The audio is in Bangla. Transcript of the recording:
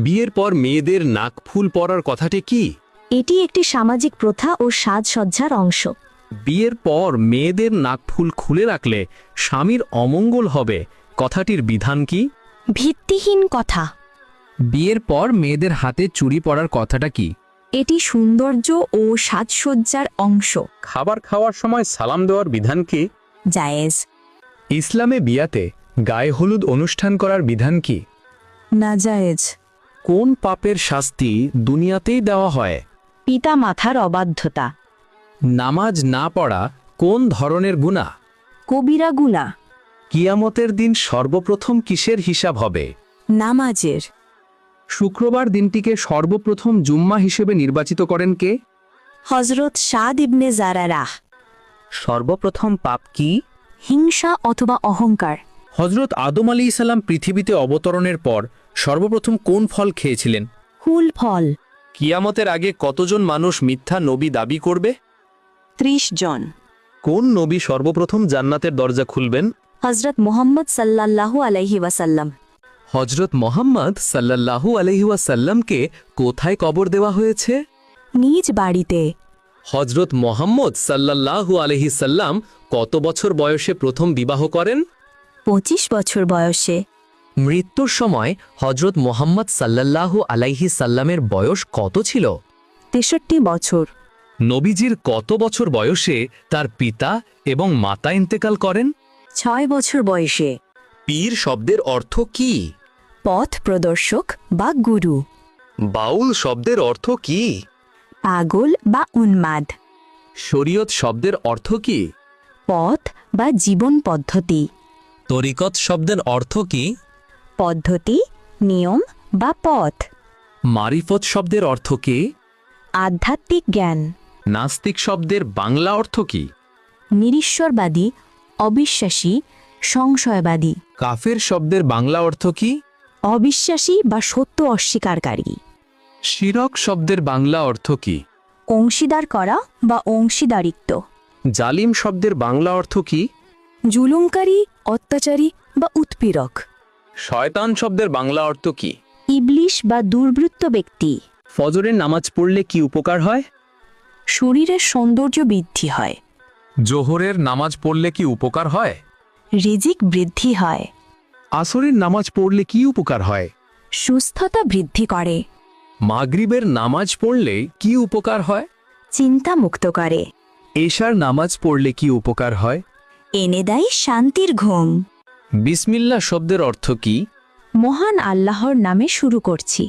বিয়ের পর মেয়েদের নাকফুল পরার কথাটি কি? এটি একটি সামাজিক প্রথা ও সাজসজ্জার অংশ। বিয়ের পর মেয়েদের নাকফুল খুলে রাখলে স্বামীর অমঙ্গল হবে, কথাটির বিধান কি? ভিত্তিহীন কথা। বিয়ের পর মেয়েদের হাতে চুড়ি পরার কথাটা কি? এটি সৌন্দর্য ও সাজসজ্জার অংশ। খাবার খাওয়ার সময় সালাম দেওয়ার বিধান কি? জায়েজ। ইসলামে বিয়াতে গায়ে হলুদ অনুষ্ঠান করার বিধান কি? নাজায়েজ। কোন পাপের শাস্তি দুনিয়াতেই দেওয়া হয়? পিতা মাতার অবাধ্যতা। নামাজ না পড়া কোন ধরনের গুনাহ? কবিরা গুনাহ। কিয়ামতের দিন সর্বপ্রথম কিসের হিসাব হবে? নামাজের। শুক্রবার দিনটিকে সর্বপ্রথম জুম্মা হিসেবে নির্বাচিত করেন কে? হযরত সাদ ইবনে জারারাহ। সর্বপ্রথম পাপ কি? হিংসা অথবা অহংকার। হযরত আদম আলাইহিস সালাম পৃথিবীতে অবতরণের পর সর্বপ্রথম কোন ফল খেয়েছিলেন? হুল ফল। কিয়ামতের আগে কতজন মানুষ মিথ্যা নবী দাবি করবে? 30 জন। কোন নবী সর্বপ্রথম জান্নাতের দরজা খুলবেন? হযরত মুহাম্মদ সাল্লাল্লাহু আলাইহি ওয়াসাল্লাম। হযরত মুহাম্মদ সাল্লাল্লাহু আলাইহি ওয়াসাল্লামকে কোথায় কবর দেওয়া হয়েছে? নিজ বাড়িতে। হযরত মুহাম্মদ সাল্লাল্লাহু আলাইহি সাল্লাম কত বছর বয়সে প্রথম বিবাহ করেন? 25 বছর বয়সে। মৃত্যুর সময় হযরত মুহাম্মদ সাল্লাল্লাহু আলাইহি সাল্লামের বয়স কত ছিল? 63 বছর। নবীজির কত বছর বয়সে তার পিতা এবং মাতা ইন্তেকাল করেন? 6 বছর বয়সে। পীর শব্দের অর্থ কি? পথ প্রদর্শক বা গুরু। বাউল শব্দের অর্থ কি? পাগল বা উন্মাদ। শরীয়ত শব্দের অর্থ কি? পথ বা জীবন পদ্ধতি। তরিকত শব্দের অর্থ কি? পদ্ধতি, নিয়ম বা পথ। মারিফত শব্দের অর্থ কি? আধ্যাত্মিক জ্ঞান। নাস্তিক শব্দের বাংলা অর্থ কি? নিরীশ্বরবাদী, অবিশ্বাসী, সংশয়বাদী। কাফের শব্দের বাংলা অর্থ কি? অবিশ্বাসী বা সত্য অস্বীকারী। শিরক শব্দের বাংলা অর্থ কি? অংশীদার করা বা অংশীদারিত্ব। জালিম শব্দের বাংলা অর্থ কি? জুলুমকারী, অত্যাচারী বা উৎপীড়ক। শয়তান শব্দের বাংলা অর্থ কি? ইবলিশ বা দুর্বৃত্ত ব্যক্তি। ফজরের নামাজ পড়লে কি উপকার হয়? শরীরের সৌন্দর্য বৃদ্ধি হয়। জোহরের নামাজ পড়লে কি উপকার হয়? রিজিক বৃদ্ধি হয়। আসরের নামাজ পড়লে কি উপকার হয়? সুস্থতা বৃদ্ধি করে। মাগরিবের নামাজ পড়লে কি উপকার হয়? চিন্তা মুক্ত করে। এশার নামাজ পড়লে কি উপকার হয়? এনে দেয় শান্তির ঘুম। বিসমিল্লাহ শব্দের অর্থ কি? মহান আল্লাহর নামে শুরু করছি।